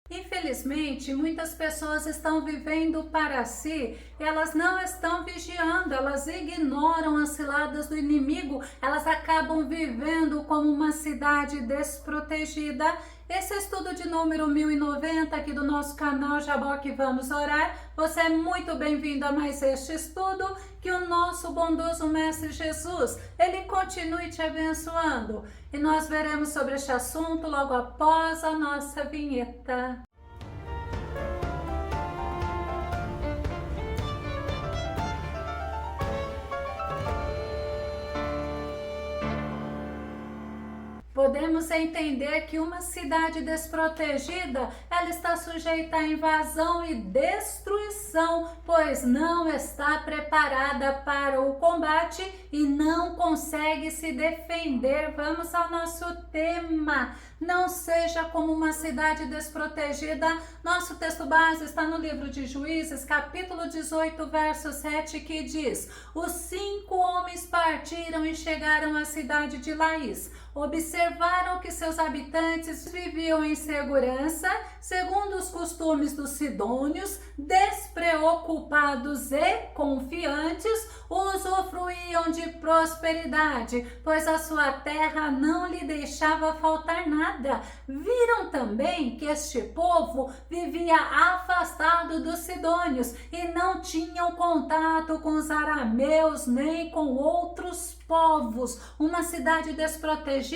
Infelizmente, muitas pessoas estão vivendo para si, elas não estão vigiando, elas ignoram as ciladas do inimigo, elas acabam vivendo como uma cidade desprotegida. Esse é estudo de número 1090 aqui do nosso canal Jaboque Vamos Orar. Você é muito bem-vindo a mais este estudo. Que o nosso bondoso Mestre Jesus, ele continue te abençoando. E nós veremos sobre este assunto logo após a nossa vinheta. Podemos entender que uma cidade desprotegida, ela está sujeita a invasão e destruição, pois não está preparada para o combate e não consegue se defender. Vamos ao nosso tema. Não seja como uma cidade desprotegida. Nosso texto base está no livro de Juízes, capítulo 18, verso 7, que diz: Os 5 homens partiram e chegaram à cidade de Laís. Observaram que seus habitantes viviam em segurança, segundo os costumes dos sidônios, despreocupados e confiantes, usufruíam de prosperidade, pois a sua terra não lhe deixava faltar nada. Viram também que este povo vivia afastado dos sidônios e não tinham contato com os arameus nem com outros povos. Uma cidade desprotegida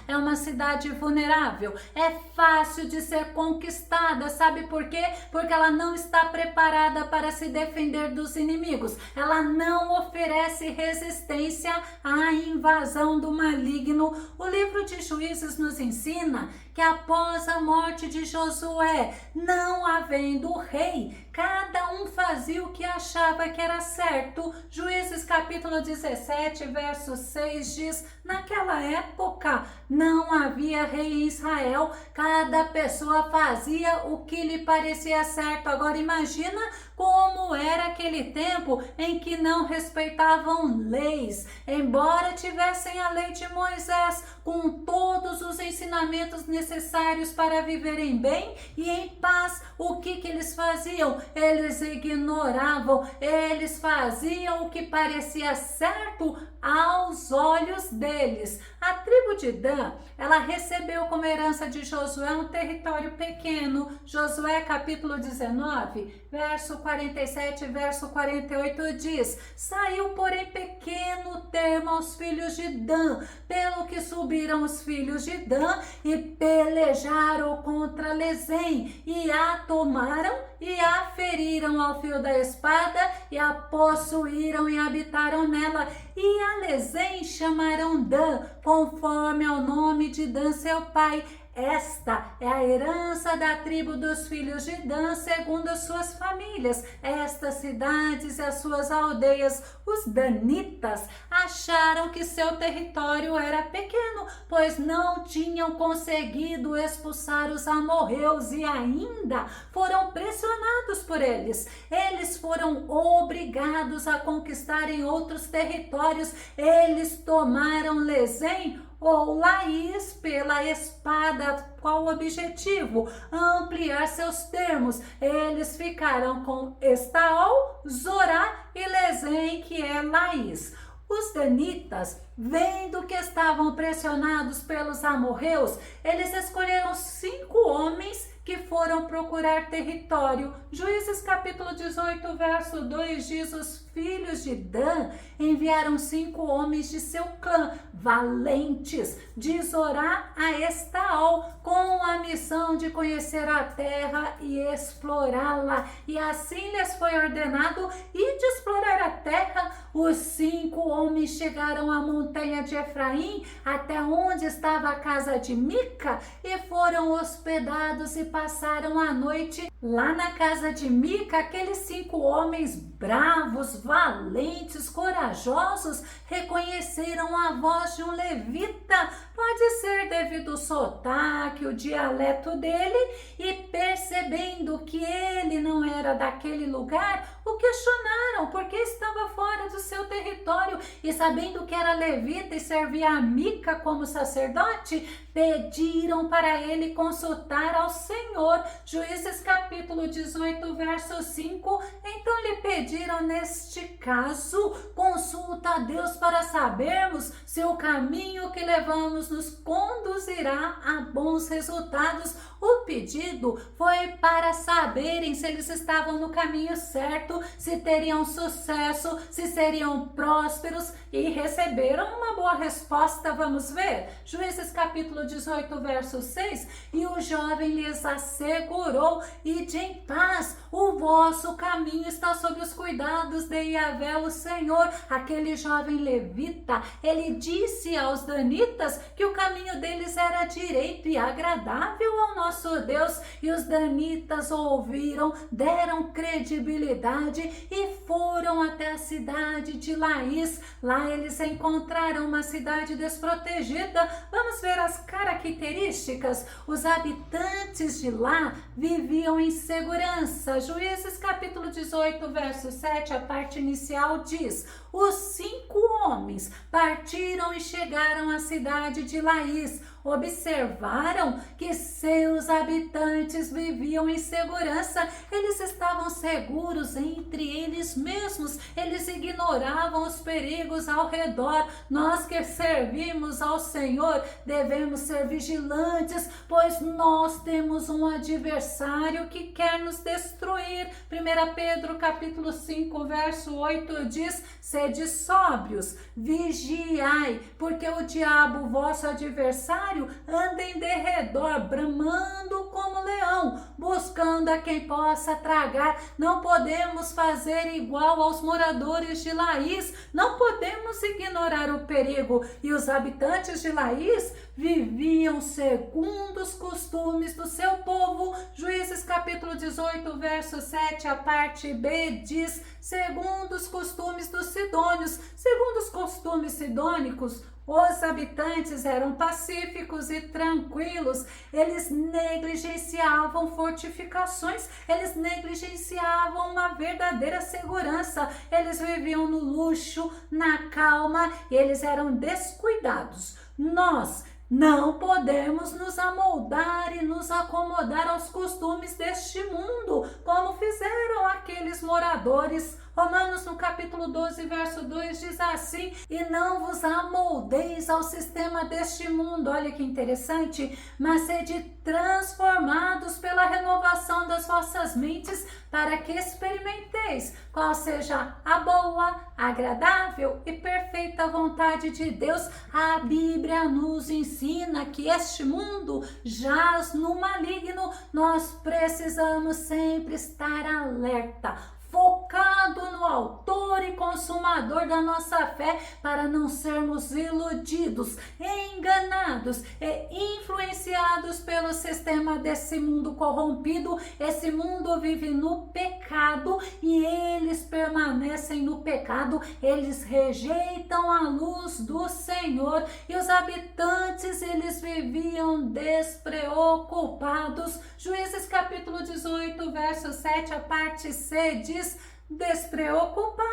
é uma cidade vulnerável, é fácil de ser conquistada. Sabe por quê? Porque ela não está preparada para se defender dos inimigos, ela não oferece resistência à invasão do maligno. O livro de Juízes nos ensina que após a morte de Josué, não havendo rei, cada um fazia o que achava que era certo. Juízes capítulo 17, verso 6 diz: naquela época não havia rei em Israel, cada pessoa fazia o que lhe parecia certo. Agora imagina como era aquele tempo em que não respeitavam leis, embora tivessem a lei de Moisés, com todos os ensinamentos necessários para viverem bem e em paz. O que eles faziam? Eles ignoravam, eles faziam o que parecia certo aos olhos deles. A tribo de Dan, ela recebeu como herança de Josué um território pequeno. Josué capítulo 19, verso 47, verso 48 diz: Saiu, porém, pequeno termo aos filhos de Dan, pelo que subiram os filhos de Dan e pelejaram contra Lezém, e a tomaram e a feriram ao fio da espada, e a possuíram e habitaram nela. E a Lezém chamaram Dan, conforme ao nome de Dan seu pai. Esta é a herança da tribo dos filhos de Dan, segundo as suas famílias. Estas cidades e as suas aldeias. Os danitas acharam que seu território era pequeno, pois não tinham conseguido expulsar os amorreus e ainda foram pressionados por eles. Eles foram obrigados a conquistarem outros territórios. Eles tomaram Lezém ou Laís pela espada. Qual o objetivo? Ampliar seus termos. Eles ficaram com Estaol, Zorá e Lezém, que é Laís. Os danitas, vendo que estavam pressionados pelos amorreus, eles escolheram 5 homens que foram procurar território. Juízes capítulo 18, verso 2 diz: os filhos de Dan enviaram 5 homens de seu clã, valentes, de Zorá a Estaol, com a missão de conhecer a terra e explorá-la. E assim lhes foi ordenado e de explorar a terra. Os 5 homens chegaram à montanha de Efraim, até onde estava a casa de Mica, e foram hospedados e passaram a noite lá na casa de Mica. Aqueles 5 homens bravos, valentes, corajosos, reconheceram a voz de um levita. Pode ser devido ao sotaque, o dialeto dele, e percebendo que ele não era daquele lugar, o questionaram porque estava fora do seu território, e sabendo que era levita e servia a Mica como sacerdote, pediram para ele consultar ao Senhor. Juízes capítulo 18, verso 5. Então lhe pediram neste caso, consulta a Deus para sabermos se o caminho que levamos nos conduzirá a bons resultados. O pedido foi para saberem se eles estavam no caminho certo, se teriam sucesso, se seriam prósperos, e receberam uma boa resposta. Vamos ver? Juízes capítulo 18, verso 6. E o jovem lhes assegurou: ide em paz, o vosso caminho está sob os cuidados de Yahvé, o Senhor. Aquele jovem levita, ele disse aos danitas que o caminho deles era direito e agradável ao nosso Deus, e os danitas ouviram, deram credibilidade e foram até a cidade de Laís. Lá eles encontraram uma cidade desprotegida. Vamos ver as características. Os habitantes de lá viviam em segurança. Juízes capítulo 18, verso 7, a parte inicial diz: os 5 homens partiram e chegaram à cidade de Laís. Observaram que seus habitantes viviam em segurança. Eles estavam seguros entre eles mesmos. Eles ignoravam os perigos ao redor. Nós que servimos ao Senhor devemos ser vigilantes, pois nós temos um adversário que quer nos destruir. 1 Pedro capítulo 5, verso 8 diz: sede sóbrios, vigiai, porque o diabo, vosso adversário, anda em derredor, bramando como leão, buscando a quem possa tragar. Não podemos fazer igual aos moradores de Laís, não podemos ignorar o perigo. E os habitantes de Laís viviam segundo os costumes do seu povo. Juízes capítulo 18, verso 7, a parte B diz: segundo os costumes dos sidônios. Segundo os costumes sidônicos, os habitantes eram pacíficos e tranquilos. Eles negligenciavam fortificações, eles negligenciavam uma verdadeira segurança. Eles viviam no luxo, na calma, eles eram descuidados. Nós não podemos nos amoldar e nos acomodar aos costumes deste mundo, como fizeram aqueles moradores. Romanos no capítulo 12, verso 2 diz assim: e não vos amoldeis ao sistema deste mundo. Olha que interessante. Mas sede transformados pela renovação das vossas mentes, para que experimenteis qual seja a boa, agradável e perfeita vontade de Deus. A Bíblia nos ensina que este mundo jaz no maligno. Nós precisamos sempre estar alerta, focado no autor e consumador da nossa fé, para não sermos iludidos, enganados e influenciados pelo sistema desse mundo corrompido. Esse mundo vive no pecado e eles permanecem no pecado, eles rejeitam a luz do Senhor. E os habitantes, eles viviam despreocupados. Juízes capítulo 18, verso 7, a parte C diz: despreocupados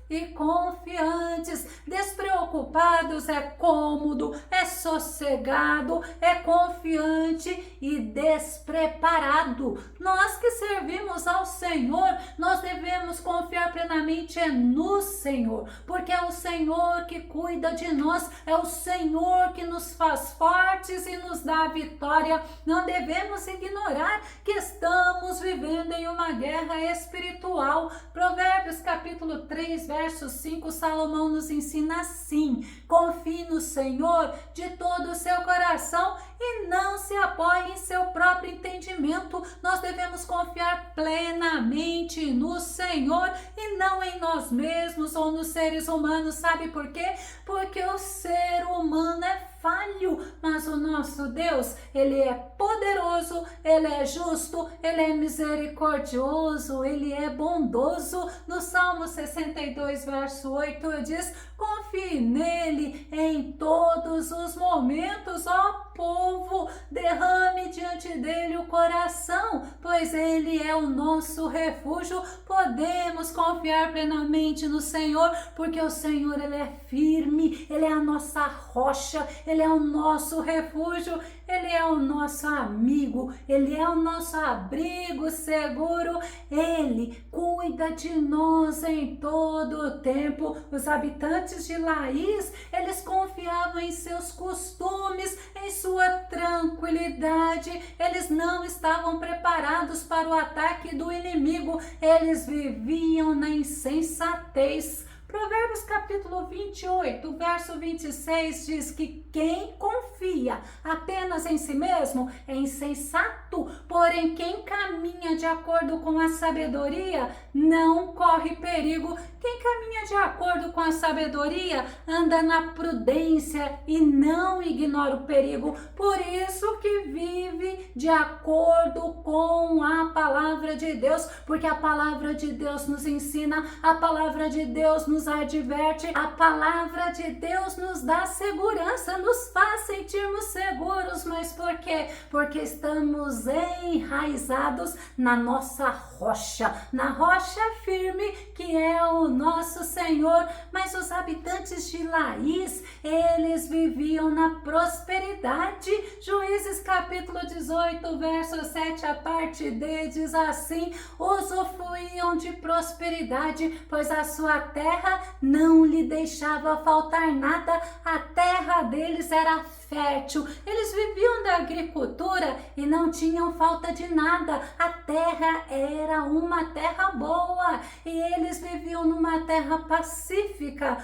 e confiantes. Despreocupados é cômodo, é sossegado, é confiante e despreparado. Nós que servimos ao Senhor, nós devemos confiar plenamente no Senhor, porque é o Senhor que cuida de nós, é o Senhor que nos faz fortes e nos dá a vitória. Não devemos ignorar que estamos vivendo em uma guerra espiritual. Provérbios capítulo 3, verso 5, Salomão nos ensina assim: confie no Senhor de todo o seu coração e não se apoie em seu próprio entendimento. Nós devemos confiar plenamente no Senhor e não em nós mesmos ou nos seres humanos. Sabe por quê? Porque o ser humano é falho, mas o nosso Deus, ele é poderoso, ele é justo, ele é misericordioso, ele é bondoso. No Salmo 62, verso 8 diz: confie nele em todos os momentos, ó povo, derrame diante dele o coração, pois Ele é o nosso refúgio. Podemos confiar plenamente no Senhor, porque o Senhor, Ele é firme, Ele é a nossa rocha, Ele é o nosso refúgio, Ele é o nosso amigo, Ele é o nosso abrigo seguro, Ele cuida de nós em todo o tempo. Os habitantes de Laís, eles confiavam em seus costumes, em sua tranquilidade, eles não estavam preparados para o ataque do inimigo, eles viviam na insensatez. Provérbios capítulo 28, verso 26 diz que quem confia apenas em si mesmo é insensato, porém quem caminha de acordo com a sabedoria não corre perigo. Quem caminha de acordo com a sabedoria anda na prudência e não ignora o perigo. Por isso que vive de acordo com a palavra de Deus, porque a palavra de Deus nos ensina, a palavra de Deus nos adverte, a palavra de Deus nos dá segurança, nos faz sentirmos seguros. Mas por quê? Porque estamos enraizados na nossa rocha, na rocha firme que é o nosso Senhor. Mas os habitantes de Laís, eles viviam na prosperidade. Juízes capítulo 18, verso 7, a parte D diz assim: usufruíam de prosperidade, pois a sua terra não lhe deixava faltar nada, a terra deles era fértil, eles viviam da agricultura e não tinham falta de nada, a terra era uma terra boa e eles viviam numa terra pacífica.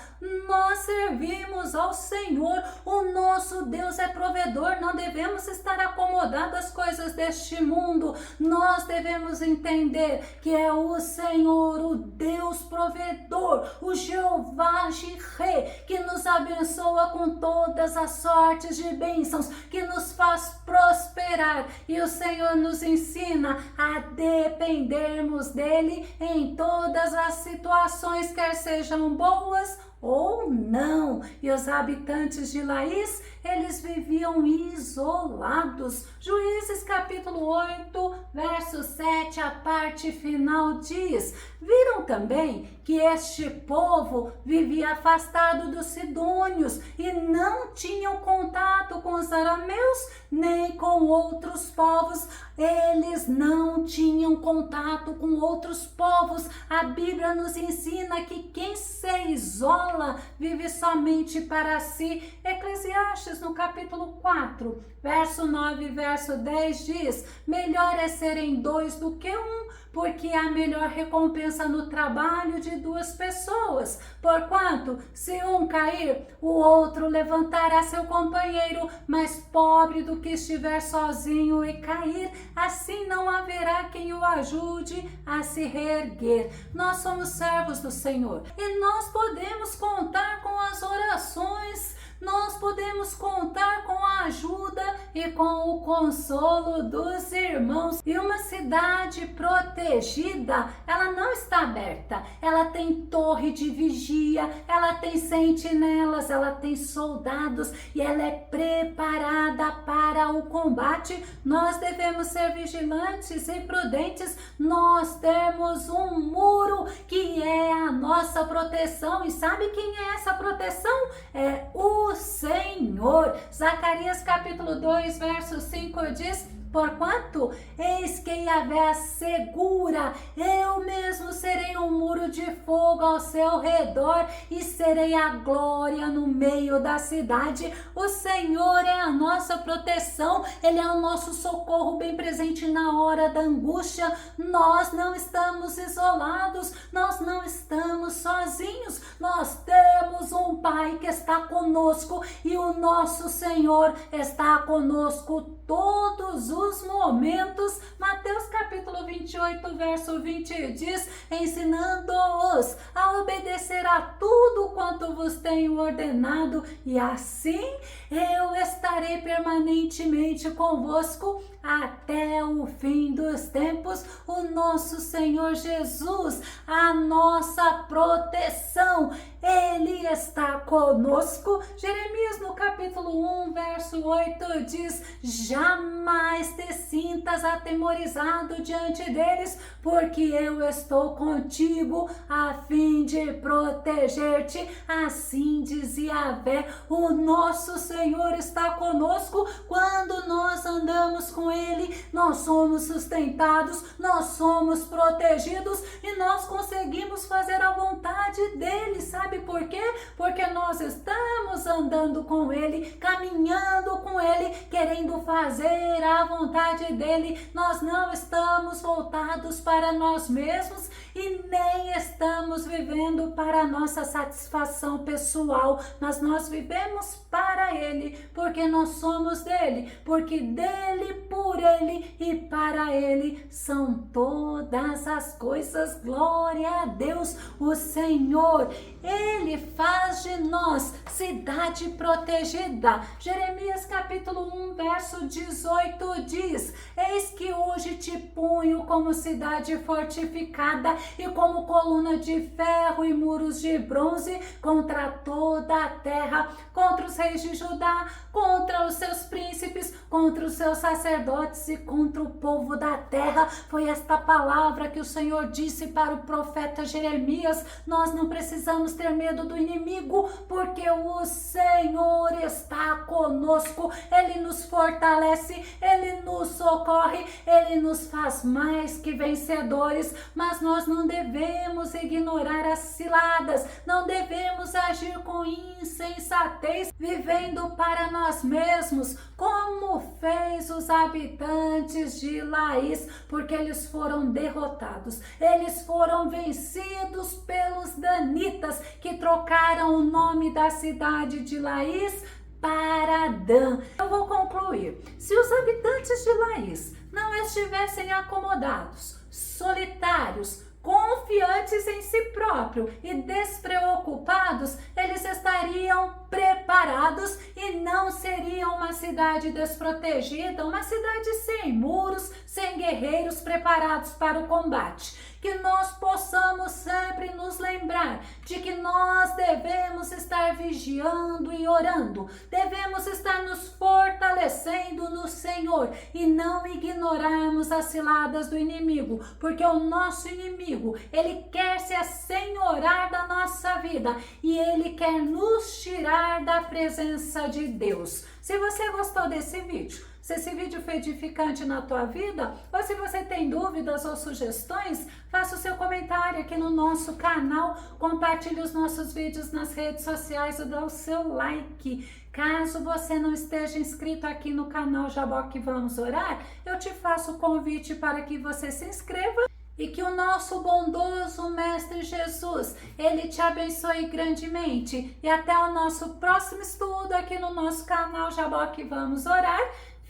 Nós servimos ao Senhor, o nosso Deus é provedor, não devemos estar acomodados às coisas deste mundo, nós devemos entender que é o Senhor, o Deus provedor, o Jeová Jireh, que nos abençoa com todas as sortes de bênçãos, que nos faz prosperar, e o Senhor nos ensina a dependermos dele em todas as situações, quer sejam boas ou não. E os habitantes de Laís, eles viviam isolados. Juízes capítulo 8, verso 7, a parte final diz: viram também que este povo vivia afastado dos sidônios e não tinham contato com os arameus nem com outros povos. Eles não tinham contato com outros povos. A Bíblia nos ensina que quem se isola vive somente para si. Eclesiastes no capítulo 4, verso 9 e verso 10 diz: melhor é serem dois do que um, porque há melhor recompensa no trabalho de duas pessoas. Porquanto, se um cair, o outro levantará seu companheiro. Mais pobre do que estiver sozinho e cair, assim não haverá quem o ajude a se reerguer. Nós somos servos do Senhor e nós podemos contar com as orações, nós podemos contar com a ajuda e com o consolo dos irmãos. E uma cidade protegida, ela não está aberta, ela tem torre de vigia, ela tem sentinelas, ela tem soldados e ela é preparada para o combate. Nós devemos ser vigilantes e prudentes. Nós temos um muro que é a nossa proteção. E sabe quem é essa proteção? É o Senhor. Zacarias capítulo 2, verso 5 diz: porquanto eis que Yahvé assegura, eu mesmo serei um muro de fogo ao seu redor e serei a glória no meio da cidade. O Senhor é a nossa proteção, Ele é o nosso socorro bem presente na hora da angústia. Nós não estamos isolados, nós não estamos sozinhos, nós temos um Pai que está conosco e o nosso Senhor está conosco todos os momentos. Mateus capítulo 28, 28, verso 20 diz: ensinando-os a obedecer a tudo quanto vos tenho ordenado, e assim eu estarei permanentemente convosco até o fim dos tempos. O nosso Senhor Jesus, a nossa proteção, Ele está conosco. Jeremias no capítulo 1, verso 8 diz: jamais te sintas atemorizado diante deles, porque eu estou contigo a fim de proteger-te. Assim diz Yahvé, o nosso Senhor está conosco. Quando nós andamos com Ele, nós somos sustentados, nós somos protegidos e nós conseguimos fazer a vontade dEle. Sabe por quê? Porque nós estamos andando com Ele, caminhando com Ele, querendo fazer a vontade dEle. Nós não estamos voltados para nós mesmos e nem estamos vivendo para a nossa satisfação pessoal, mas nós vivemos para Ele, porque nós somos dEle, porque dEle, por Ele e para Ele são todas as coisas. Glória a Deus. O Senhor, Ele faz de nós cidade protegida. Jeremias capítulo 1, verso 18 diz: eis que hoje te ponho como cidade fortificada e como coluna de ferro e muros de bronze contra toda a terra, contra os reis de Judá, contra os seus príncipes, contra os seus sacerdotes e contra o povo da terra. Foi esta palavra que o Senhor disse para o profeta Jeremias. Nós não precisamos ter medo do inimigo, porque o Senhor está conosco. Ele nos fortalece, Ele nos socorre, Ele nos faz mais que vencedores. Mas nós não devemos ignorar as ciladas, não devemos agir com insensatez, vivendo para nós mesmos, como fez os habitantes de Laís, porque eles foram derrotados, eles foram vencidos pelos danitas, que trocaram o nome da cidade de Laís para Dan. Eu vou concluir. Se os habitantes de Laís não estivessem acomodados, solitários, confiantes em si próprio e despreocupados, eles estariam preparados e não seriam uma cidade desprotegida, uma cidade sem muros, sem guerreiros preparados para o combate. Que nós possamos sempre nos lembrar de que nós devemos estar vigiando e orando, devemos estar nos fortalecendo no Senhor e não ignorarmos as ciladas do inimigo, porque o nosso inimigo, ele quer se assenhorar da nossa vida e ele quer nos tirar da presença de Deus. Se você gostou desse vídeo, se esse vídeo foi edificante na tua vida, ou se você tem dúvidas ou sugestões, faça o seu comentário aqui no nosso canal, compartilhe os nossos vídeos nas redes sociais e dá o seu like. Caso você não esteja inscrito aqui no canal Jaboque Vamos Orar, eu te faço o convite para que você se inscreva e que o nosso bondoso Mestre Jesus, Ele te abençoe grandemente. E até o nosso próximo estudo aqui no nosso canal Jaboque Vamos Orar.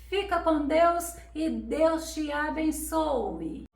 Fica com Deus e Deus te abençoe.